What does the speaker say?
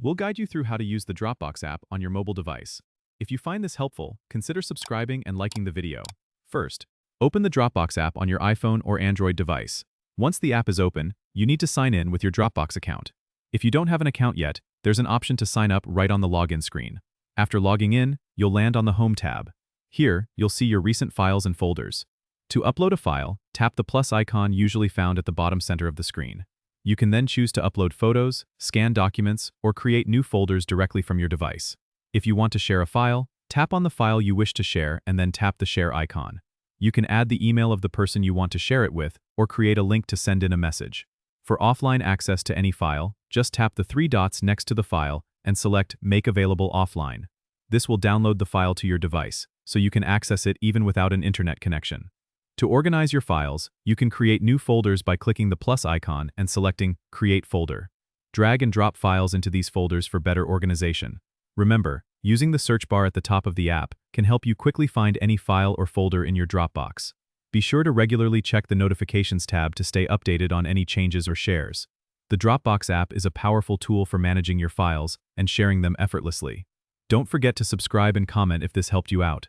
We'll guide you through how to use the Dropbox app on your mobile device. If you find this helpful, consider subscribing and liking the video. First, open the Dropbox app on your iPhone or Android device. Once the app is open, you need to sign in with your Dropbox account. If you don't have an account yet, there's an option to sign up right on the login screen. After logging in, you'll land on the Home tab. Here, you'll see your recent files and folders. To upload a file, tap the plus icon usually found at the bottom center of the screen. You can then choose to upload photos, scan documents, or create new folders directly from your device. If you want to share a file, tap on the file you wish to share and then tap the share icon. You can add the email of the person you want to share it with or create a link to send in a message. For offline access to any file, just tap the three dots next to the file and select Make Available Offline. This will download the file to your device, so you can access it even without an internet connection. To organize your files, you can create new folders by clicking the plus icon and selecting Create Folder. Drag and drop files into these folders for better organization. Remember, using the search bar at the top of the app can help you quickly find any file or folder in your Dropbox. Be sure to regularly check the Notifications tab to stay updated on any changes or shares. The Dropbox app is a powerful tool for managing your files and sharing them effortlessly. Don't forget to subscribe and comment if this helped you out.